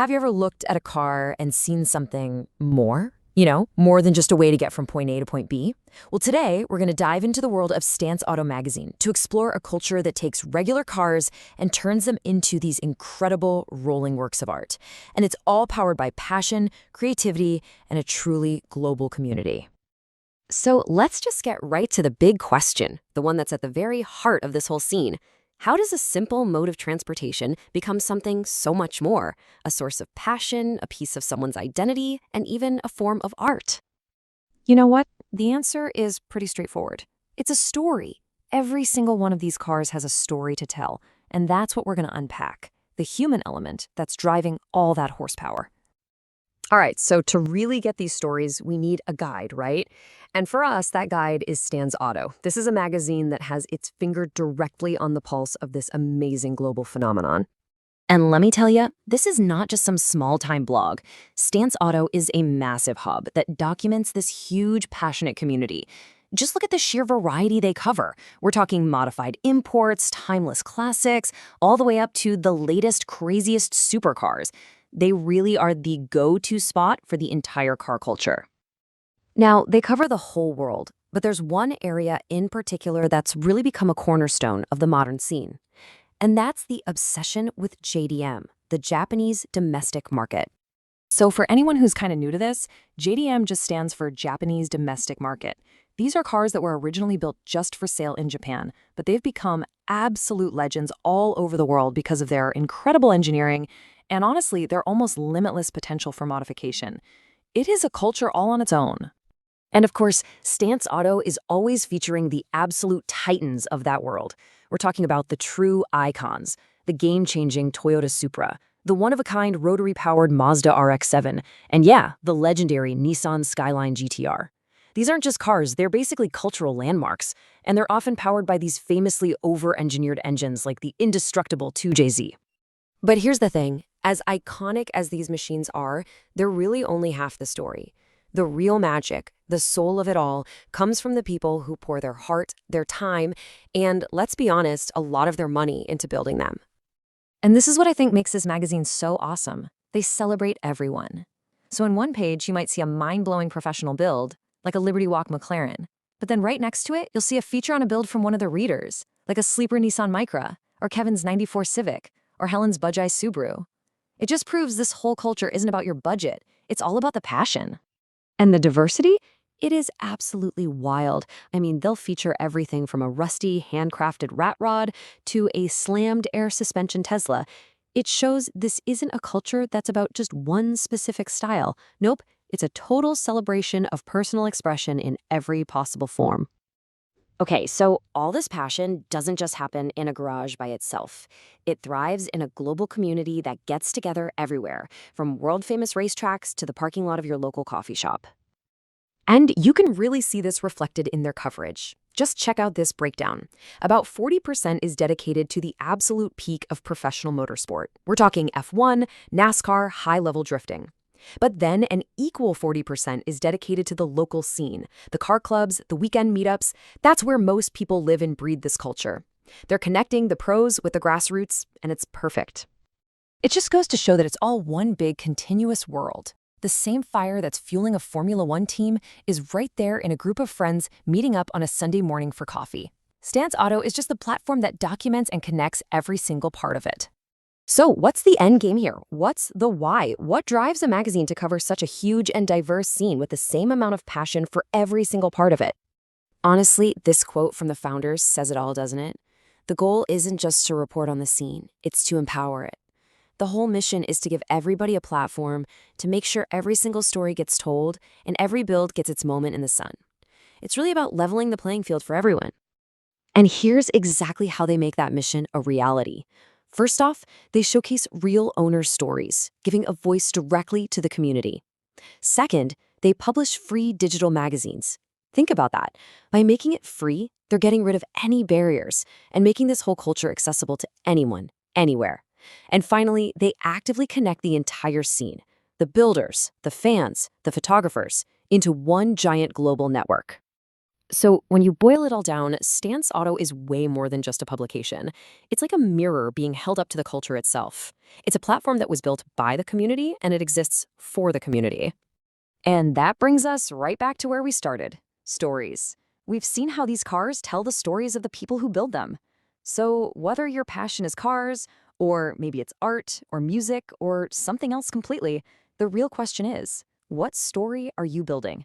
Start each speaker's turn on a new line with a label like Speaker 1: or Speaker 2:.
Speaker 1: Have you ever looked at a car and seen something more? More than just a way to get from point A to point B? Well, today we're going to dive into the world of Stance Auto magazine to explore a culture that takes regular cars and turns them into these incredible rolling works of art. And it's all powered by passion, creativity, and a truly global community. So let's just get right to the big question, the one that's at the very heart of this whole scene. How does a simple mode of transportation become something so much more? A source of passion, a piece of someone's identity, and even a form of art? You know what? The answer is pretty straightforward. It's a story. Every single one of these cars has a story to tell, and that's what we're going to unpack, the human element that's driving all that horsepower. All right, so to really get these stories, we need a guide, right? And for us, that guide is Stance Auto. This is a magazine that has its finger directly on the pulse of this amazing global phenomenon. And let me tell you, this is not just some small-time blog. Stance Auto is a massive hub that documents this huge, passionate community. Just look at the sheer variety they cover. We're talking modified imports, timeless classics, all the way up to the latest, craziest supercars. They really are the go-to spot for the entire car culture. Now, they cover the whole world, but there's one area in particular that's really become a cornerstone of the modern scene. And that's the obsession with JDM, the Japanese domestic market. So for anyone who's kind of new to this, JDM just stands for Japanese Domestic Market. These are cars that were originally built just for sale in Japan, but they've become absolute legends all over the world because of their incredible engineering and honestly, their almost limitless potential for modification. It is a culture all on its own. And of course, Stance Auto is always featuring the absolute titans of that world. We're talking about the true icons, the game-changing Toyota Supra, the one-of-a-kind rotary-powered Mazda RX-7, and yeah, the legendary Nissan Skyline GTR. These aren't just cars, they're basically cultural landmarks, and they're often powered by these famously over-engineered engines like the indestructible 2JZ. But here's the thing, as iconic as these machines are, they're really only half the story. The real magic, the soul of it all, comes from the people who pour their heart, their time, and, let's be honest, a lot of their money into building them. And this is what I think makes this magazine so awesome. They celebrate everyone. So in one page, you might see a mind-blowing professional build, like a Liberty Walk McLaren. But then right next to it, you'll see a feature on a build from one of the readers, like a sleeper Nissan Micra, or Kevin's '94 Civic, or Helen's Budgeye Subaru. It just proves this whole culture isn't about your budget. It's all about the passion. And the diversity? It is absolutely wild. I mean, they'll feature everything from a rusty, handcrafted rat rod to a slammed air suspension Tesla. It shows this isn't a culture that's about just one specific style. Nope, it's a total celebration of personal expression in every possible form. Okay, so all this passion doesn't just happen in a garage by itself. It thrives in a global community that gets together everywhere, from world-famous racetracks to the parking lot of your local coffee shop. And you can really see this reflected in their coverage. Just check out this breakdown. About 40% is dedicated to the absolute peak of professional motorsport. We're talking F1, NASCAR, high-level drifting. But then an equal 40% is dedicated to the local scene, the car clubs, the weekend meetups. That's where most people live and breathe this culture. They're connecting the pros with the grassroots, and it's perfect. It just goes to show that it's all one big continuous world. The same fire that's fueling a Formula One team is right there in a group of friends meeting up on a Sunday morning for coffee. Stance Auto is just the platform that documents and connects every single part of it. So what's the end game here? What's the why? What drives a magazine to cover such a huge and diverse scene with the same amount of passion for every single part of it? Honestly, this quote from the founders says it all, doesn't it? The goal isn't just to report on the scene, it's to empower it. The whole mission is to give everybody a platform, to make sure every single story gets told and every build gets its moment in the sun. It's really about leveling the playing field for everyone. And here's exactly how they make that mission a reality. First off, they showcase real owner stories, giving a voice directly to the community. Second, they publish free digital magazines. Think about that. By making it free, they're getting rid of any barriers and making this whole culture accessible to anyone, anywhere. And finally, they actively connect the entire scene, the builders, the fans, the photographers, into one giant global network. So, when you boil it all down, Stance Auto is way more than just a publication. It's like a mirror being held up to the culture itself. It's a platform that was built by the community and it exists for the community. And that brings us right back to where we started stories. We've seen how these cars tell the stories of the people who build them. So, whether your passion is cars, or maybe it's art, or music, or something else completely, the real question is what story are you building?